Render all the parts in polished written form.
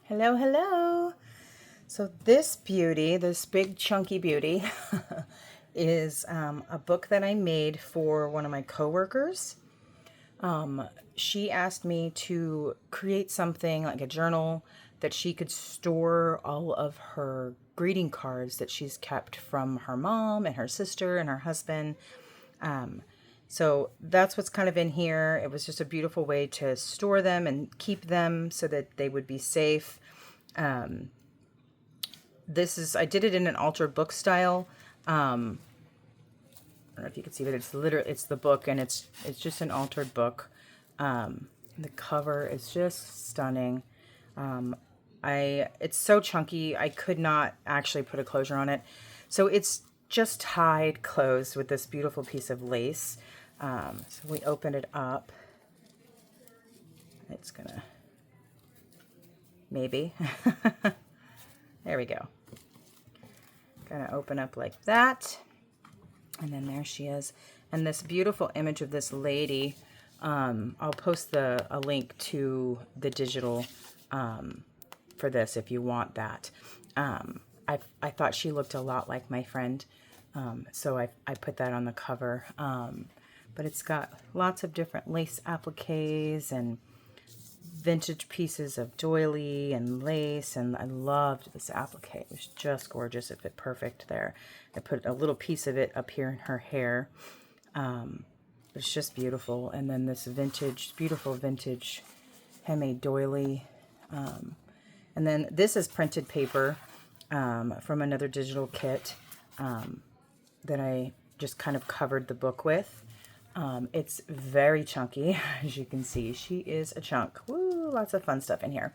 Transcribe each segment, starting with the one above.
Hello, hello. So this beauty, this big chunky beauty, is a book that I made for one of my coworkers. She asked me to create something like a journal that she could store all of her greeting cards that she's kept from her mom and her sister and her husband. So that's what's kind of in here. It was just a beautiful way to store them and keep them so that they would be safe. I did it in an altered book style. I don't know if you can see, but it's the book, and it's just an altered book. The cover is just stunning. It's so chunky, I could not actually put a closure on it. So it's just tied closed with this beautiful piece of lace. So we open it up. It's gonna, maybe. There we go. Gonna open up like that. And then there she is. And this beautiful image of this lady, I'll post a link to the digital for this if you want that. I thought she looked a lot like my friend, so I put that on the cover. But it's got lots of different lace appliques and vintage pieces of doily and lace, and I loved this applique. It was just gorgeous. It fit perfect there. I put a little piece of it up here in her hair. It's just beautiful. And then this vintage, beautiful vintage handmade doily. And then this is printed paper from another digital kit that I just kind of covered the book with. It's very chunky, as you can see. She is a chunk. Woo, lots of fun stuff in here.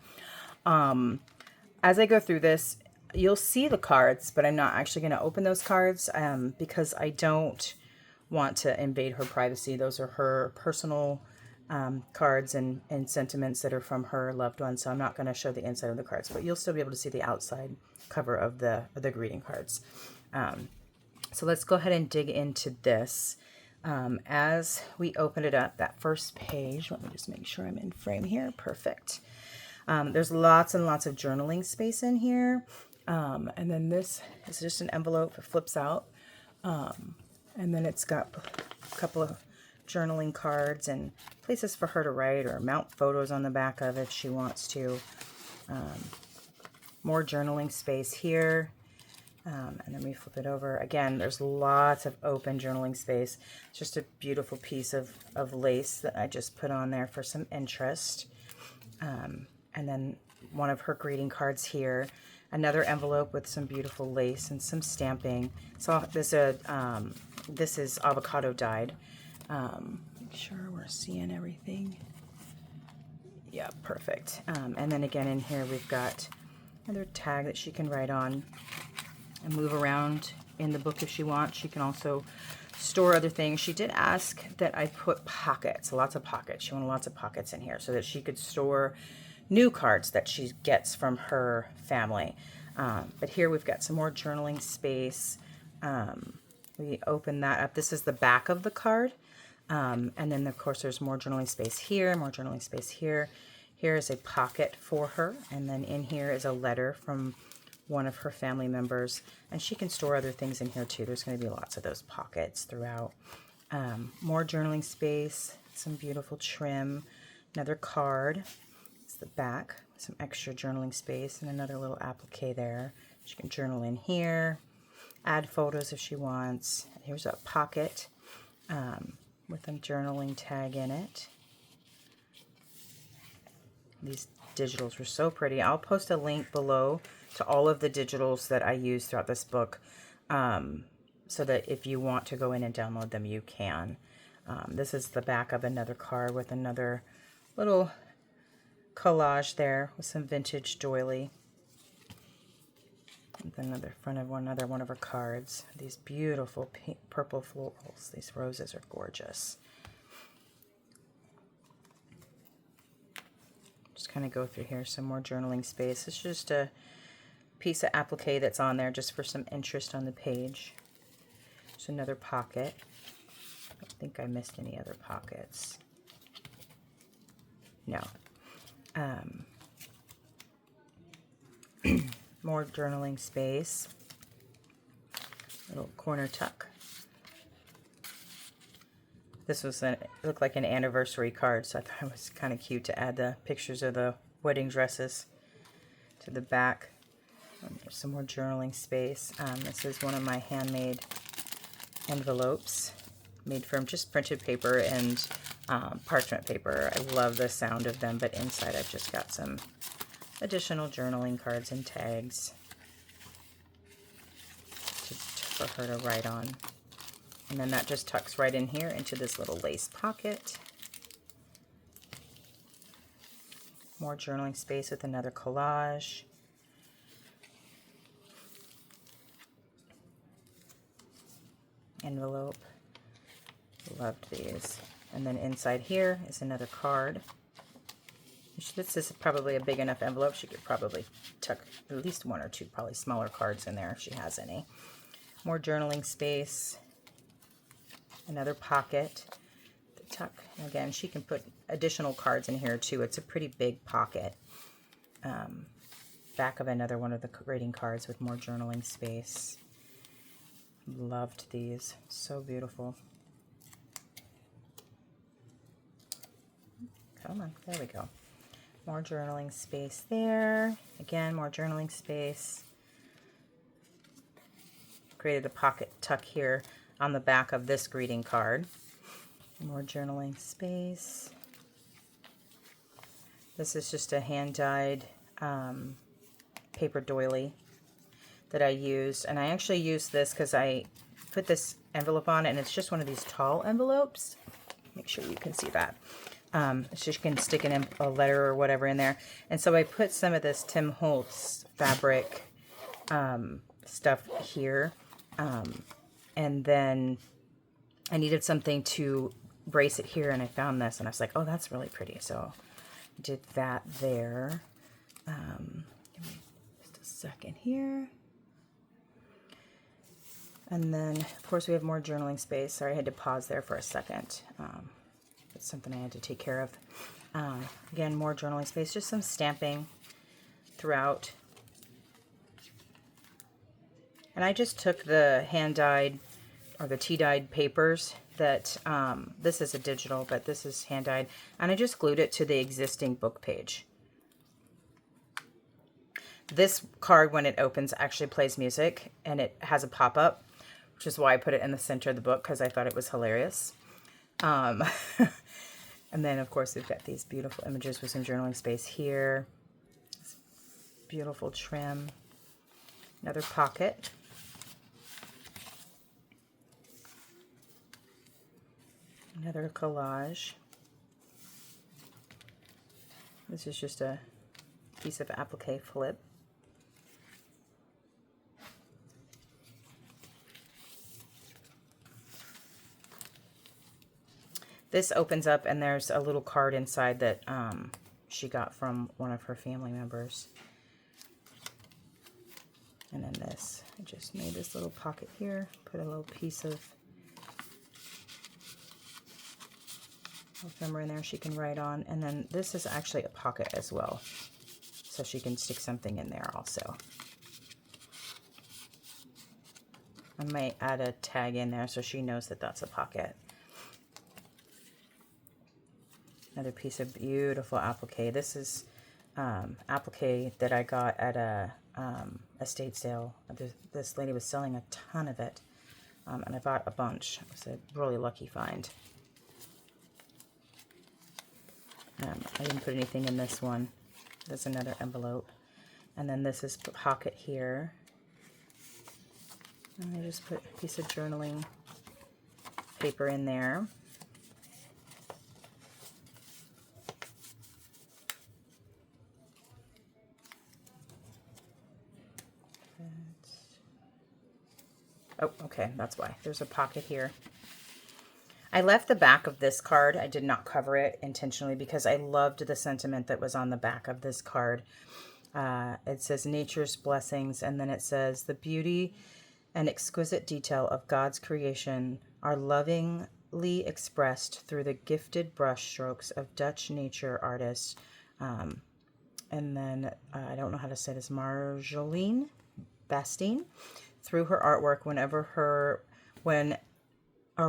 As I go through this, you'll see the cards, but I'm not actually going to open those cards because I don't want to invade her privacy. Those are her personal cards and sentiments that are from her loved one, so I'm not going to show the inside of the cards, but you'll still be able to see the outside cover of the greeting cards. So let's go ahead and dig into this. As we open it up, that first page, let me just make sure I'm in frame here. Perfect. There's lots and lots of journaling space in here. And then this is just an envelope. It flips out. And then it's got a couple of journaling cards and places for her to write or mount photos on the back of if she wants to. More journaling space here. And then we flip it over. Again, there's lots of open journaling space. It's just a beautiful piece of lace that I just put on there for some interest. And then one of her greeting cards here. Another envelope with some beautiful lace and some stamping. So this is avocado dyed. Make sure we're seeing everything. Yeah, perfect. And then again in here we've got another tag that she can write on and move around in the book if she wants. She can also store other things. She did ask that I put pockets, lots of pockets. She wanted lots of pockets in here so that she could store new cards that she gets from her family. But here we've got some more journaling space. We open that up. This is the back of the card. And then of course there's more journaling space here, more journaling space here. Here is a pocket for her. And then in here is a letter from one of her family members, and she can store other things in here too. There's going to be lots of those pockets throughout. More journaling space, some beautiful trim, another card. It's the back, some extra journaling space, and another little applique there. She can journal in here, add photos if she wants. Here's a pocket with a journaling tag in it. These digitals were so pretty. I'll post a link below to all of the digitals that I use throughout this book, so that if you want to go in and download them, you can. This is the back of another card with another little collage there with some vintage doily. And then another front of another one of her cards. These beautiful pink, purple florals. These roses are gorgeous. Just kind of go through here, some more journaling space. It's just a piece of applique that's on there just for some interest on the page. There's another pocket. I don't think I missed any other pockets. No. More journaling space. Little corner tuck. This was it looked like an anniversary card, so I thought it was kind of cute to add the pictures of the wedding dresses to the back. There's some more journaling space. This is one of my handmade envelopes made from just printed paper and parchment paper. I love the sound of them, but inside I've just got some additional journaling cards and tags for her to write on. And then that just tucks right in here into this little lace pocket. More journaling space with another collage. Envelope. Loved these. And then inside here is another card. This is probably a big enough envelope. She could probably tuck at least one or two probably smaller cards in there if she has any. More journaling space. Another pocket. The tuck. Again, she can put additional cards in here too. It's a pretty big pocket. Back of another one of the reading cards with more journaling space. Loved these. So beautiful. Come on. There we go. More journaling space there. Again, more journaling space. Created a pocket tuck here on the back of this greeting card. More journaling space. This is just a hand-dyed paper doily that I used. And I actually used this because I put this envelope on, and it's just one of these tall envelopes. Make sure you can see that. So you can stick a letter or whatever in there. And so I put some of this Tim Holtz fabric stuff here. And then I needed something to brace it here, and I found this, and I was like, oh, that's really pretty. So I did that there. Give me just a second here. And then, of course, we have more journaling space. Sorry, I had to pause there for a second. It's something I had to take care of. Again, more journaling space, just some stamping throughout. And I just took the hand-dyed or the tea-dyed papers that, this is a digital, but this is hand-dyed, and I just glued it to the existing book page. This card, when it opens, actually plays music, and it has a pop-up, which is why I put it in the center of the book, because I thought it was hilarious. And then, of course, we've got these beautiful images with some journaling space here. This beautiful trim. Another pocket. Another collage. This is just a piece of applique flip. This opens up, and there's a little card inside that she got from one of her family members. And then this, I just made this little pocket here, put a little piece of ephemera in there she can write on. And then this is actually a pocket as well, so she can stick something in there also. I might add a tag in there so she knows that that's a pocket. Another piece of beautiful applique. This is applique that I got at a estate sale. This lady was selling a ton of it, and I bought a bunch. It was a really lucky find. I didn't put anything in this one. There's another envelope. And then this is pocket here. And I just put a piece of journaling paper in there. Oh, okay, that's why. There's a pocket here. I left the back of this card. I did not cover it intentionally because I loved the sentiment that was on the back of this card. It says nature's blessings, and then it says the beauty and exquisite detail of God's creation are lovingly expressed through the gifted brush strokes of Dutch nature artist And then I don't know how to say this, Marjolaine Bastine, through her artwork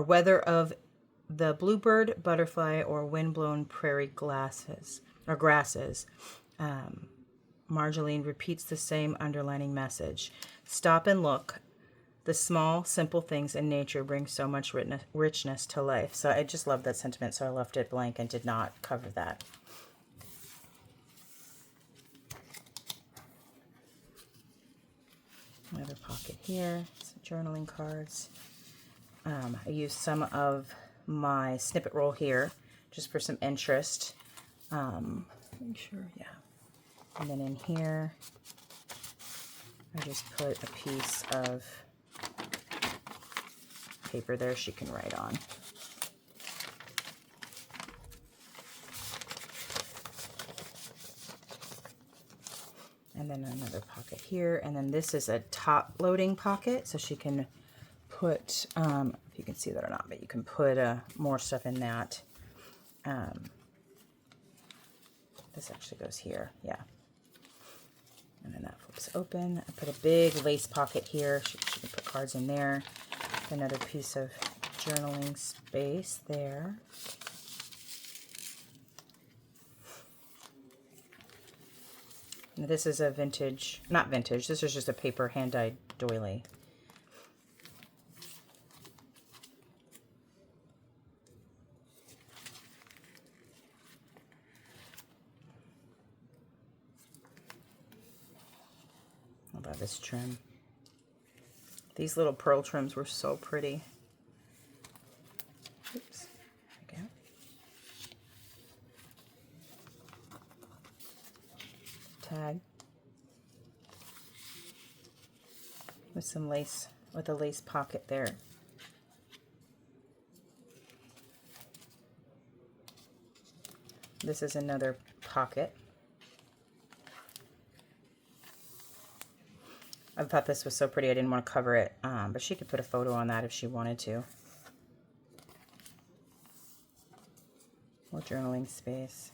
whether of the bluebird, butterfly, or windblown prairie grasses. Marjolaine repeats the same underlining message. Stop and look. The small, simple things in nature bring so much richness to life. So I just love that sentiment, so I left it blank and did not cover that. Another pocket here, some journaling cards. I used some of my snippet roll here just for some interest. Make sure, yeah. And then in here, I just put a piece of paper there she can write on. And then another pocket here. And then this is a top loading pocket, so she can put, if you can see that or not, but you can put more stuff in that. This actually goes here, yeah. And then that flips open. I put a big lace pocket here. She can put cards in there. Another piece of journaling space there. Now this is a vintage, not vintage, this is just a paper hand-dyed doily. I love this trim. These little pearl trims were so pretty. Oops, there we go. Tag. With some lace, with a lace pocket there. This is another pocket. I thought this was so pretty, I didn't want to cover it, but she could put a photo on that if she wanted to. More journaling space.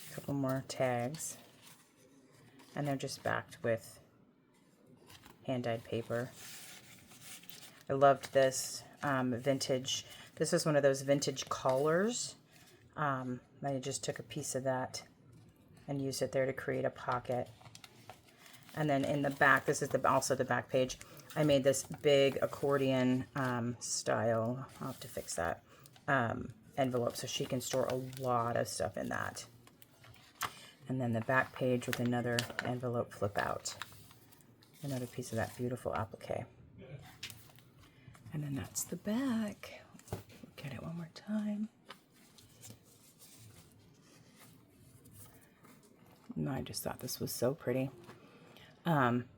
A couple more tags. And they're just backed with hand-dyed paper. I loved this vintage. This is one of those vintage collars. I just took a piece of that and used it there to create a pocket. And then in the back, this is also the back page, I made this big accordion style, I'll have to fix that, envelope so she can store a lot of stuff in that. And then the back page with another envelope flip out. Another piece of that beautiful applique. And then that's the back. Look at it one more time. No, I just thought this was so pretty.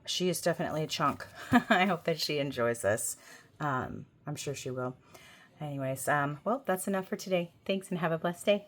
She is definitely a chunk. I hope that she enjoys this. I'm sure she will. Anyways, well, that's enough for today. Thanks and have a blessed day.